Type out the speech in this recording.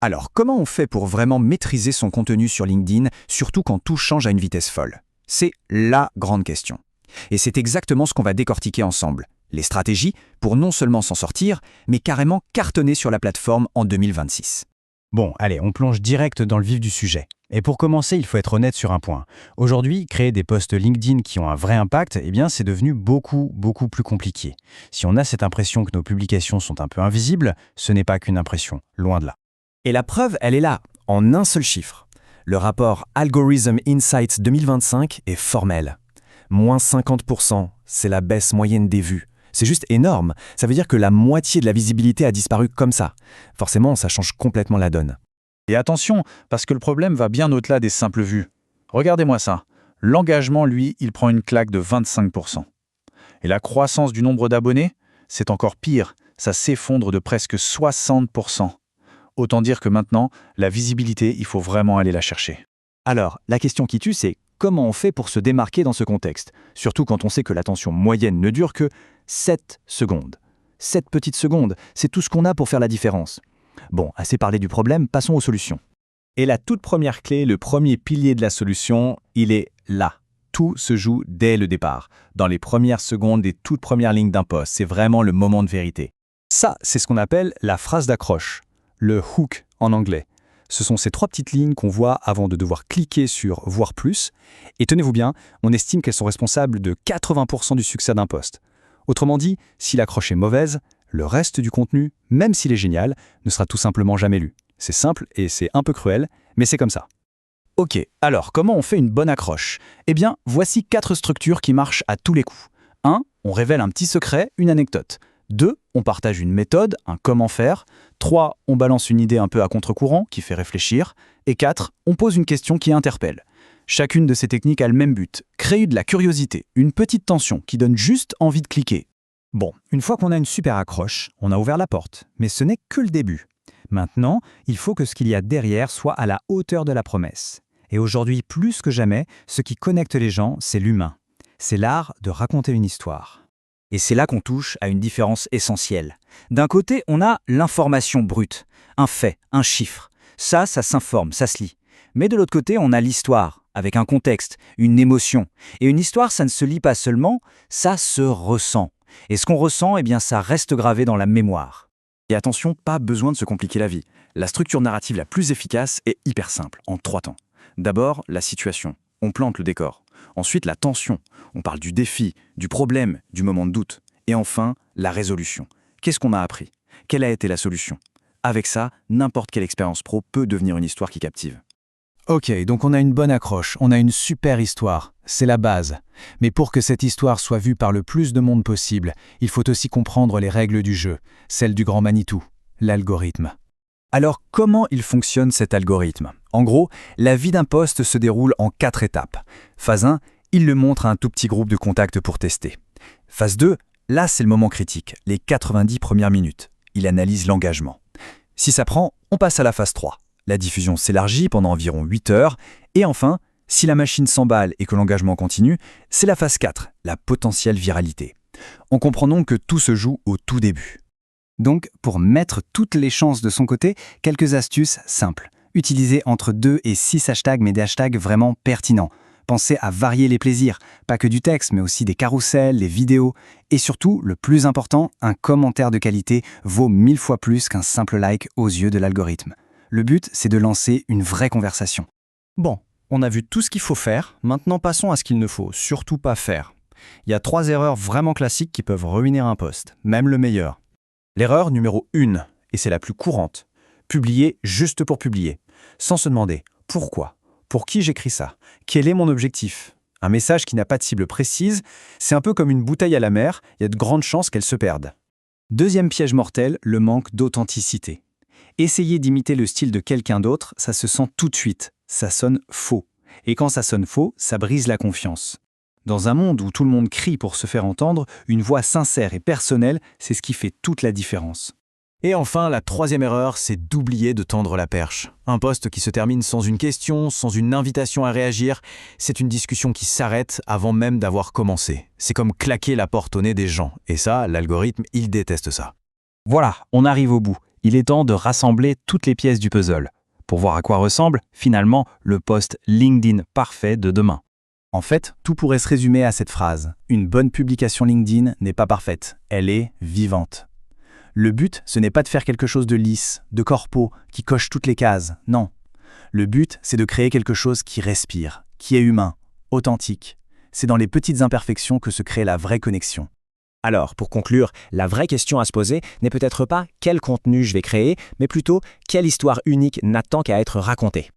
Alors, comment on fait pour vraiment maîtriser son contenu sur LinkedIn, surtout quand tout change à une vitesse folle? C'est la grande question. Et c'est exactement ce qu'on va décortiquer ensemble. Les stratégies pour non seulement s'en sortir, mais carrément cartonner sur la plateforme en 2026. Bon, allez, on plonge direct dans le vif du sujet. Et pour commencer, il faut être honnête sur un point. Aujourd'hui, créer des posts LinkedIn qui ont un vrai impact, c'est devenu beaucoup plus compliqué. Si on a cette impression que nos publications sont un peu invisibles, ce n'est pas qu'une impression, loin de là. Et la preuve, elle est là, en un seul chiffre. Le rapport Algorithm Insights 2025 est formel. Moins 50%, c'est la baisse moyenne des vues. C'est juste énorme. Ça veut dire que la moitié de la visibilité a disparu comme ça. Forcément, ça change complètement la donne. Et attention, parce que le problème va bien au-delà des simples vues. Regardez-moi ça. L'engagement, lui, il prend une claque de 25%. Et la croissance du nombre d'abonnés, c'est encore pire. Ça s'effondre de presque 60%. Autant dire que maintenant, la visibilité, il faut vraiment aller la chercher. Alors, la question qui tue, c'est comment on fait pour se démarquer dans ce contexte? Surtout quand on sait que l'attention moyenne ne dure que 7 secondes. 7 petites secondes, c'est tout ce qu'on a pour faire la différence. Bon, assez parlé du problème, passons aux solutions. Et la toute première clé, le premier pilier de la solution, il est là. Tout se joue dès le départ, dans les premières secondes des toutes premières lignes d'un post. C'est vraiment le moment de vérité. Ça, c'est ce qu'on appelle la phrase d'accroche, le hook en anglais. Ce sont ces 3 petites lignes qu'on voit avant de devoir cliquer sur « Voir plus ». Et tenez-vous bien, on estime qu'elles sont responsables de 80% du succès d'un post. Autrement dit, si l'accroche est mauvaise, le reste du contenu, même s'il est génial, ne sera tout simplement jamais lu. C'est simple et c'est un peu cruel, mais c'est comme ça. Ok, alors comment on fait une bonne accroche? Eh bien, voici 4 structures qui marchent à tous les coups. 1. On révèle un petit secret, une anecdote. 2. On partage une méthode, un comment faire. 3. On balance une idée un peu à contre-courant qui fait réfléchir. Et 4. On pose une question qui interpelle. Chacune de ces techniques a le même but, créer de la curiosité, une petite tension qui donne juste envie de cliquer. Bon, une fois qu'on a une super accroche, on a ouvert la porte, mais ce n'est que le début. Maintenant, il faut que ce qu'il y a derrière soit à la hauteur de la promesse. Et aujourd'hui, plus que jamais, ce qui connecte les gens, c'est l'humain. C'est l'art de raconter une histoire. Et c'est là qu'on touche à une différence essentielle. D'un côté, on a l'information brute, un fait, un chiffre. Ça s'informe, ça se lit. Mais de l'autre côté, on a l'histoire, avec un contexte, une émotion. Et une histoire, ça ne se lit pas seulement, ça se ressent. Et ce qu'on ressent, ça reste gravé dans la mémoire. Et attention, pas besoin de se compliquer la vie. La structure narrative la plus efficace est hyper simple, en 3 temps. D'abord, la situation. On plante le décor. Ensuite, la tension. On parle du défi, du problème, du moment de doute. Et enfin, la résolution. Qu'est-ce qu'on a appris? Quelle a été la solution? Avec ça, n'importe quelle expérience pro peut devenir une histoire qui captive. Ok, donc on a une bonne accroche, on a une super histoire, c'est la base. Mais pour que cette histoire soit vue par le plus de monde possible, il faut aussi comprendre les règles du jeu, celles du grand Manitou, l'algorithme. Alors comment il fonctionne cet algorithme? En gros, la vie d'un post se déroule en 4 étapes. Phase 1, il le montre à un tout petit groupe de contacts pour tester. Phase 2, là c'est le moment critique, les 90 premières minutes. Il analyse l'engagement. Si ça prend, on passe à la phase 3. La diffusion s'élargit pendant environ 8 heures. Et enfin, si la machine s'emballe et que l'engagement continue, c'est la phase 4, la potentielle viralité. On comprend donc que tout se joue au tout début. Donc, pour mettre toutes les chances de son côté, quelques astuces simples. Utilisez entre 2 et 6 hashtags, mais des hashtags vraiment pertinents. Pensez à varier les plaisirs, pas que du texte, mais aussi des carousels, des vidéos. Et surtout, le plus important, un commentaire de qualité vaut 1000 fois plus qu'un simple like aux yeux de l'algorithme. Le but, c'est de lancer une vraie conversation. Bon, on a vu tout ce qu'il faut faire, maintenant passons à ce qu'il ne faut surtout pas faire. Il y a 3 erreurs vraiment classiques qui peuvent ruiner un post, même le meilleur. L'erreur numéro 1, et c'est la plus courante, publier juste pour publier, sans se demander pourquoi, pour qui j'écris ça, quel est mon objectif. Un message qui n'a pas de cible précise, c'est un peu comme une bouteille à la mer, il y a de grandes chances qu'elle se perde. Deuxième piège mortel, le manque d'authenticité. Essayer d'imiter le style de quelqu'un d'autre, ça se sent tout de suite, ça sonne faux. Et quand ça sonne faux, ça brise la confiance. Dans un monde où tout le monde crie pour se faire entendre, une voix sincère et personnelle, c'est ce qui fait toute la différence. Et enfin, la 3e erreur, c'est d'oublier de tendre la perche. Un post qui se termine sans une question, sans une invitation à réagir, c'est une discussion qui s'arrête avant même d'avoir commencé. C'est comme claquer la porte au nez des gens. Et ça, l'algorithme, il déteste ça. Voilà, on arrive au bout. Il est temps de rassembler toutes les pièces du puzzle, pour voir à quoi ressemble, finalement, le post LinkedIn parfait de demain. En fait, tout pourrait se résumer à cette phrase. Une bonne publication LinkedIn n'est pas parfaite, elle est vivante. Le but, ce n'est pas de faire quelque chose de lisse, de corpo, qui coche toutes les cases, non. Le but, c'est de créer quelque chose qui respire, qui est humain, authentique. C'est dans les petites imperfections que se crée la vraie connexion. Alors, pour conclure, la vraie question à se poser n'est peut-être pas quel contenu je vais créer, mais plutôt quelle histoire unique n'attend qu'à être racontée.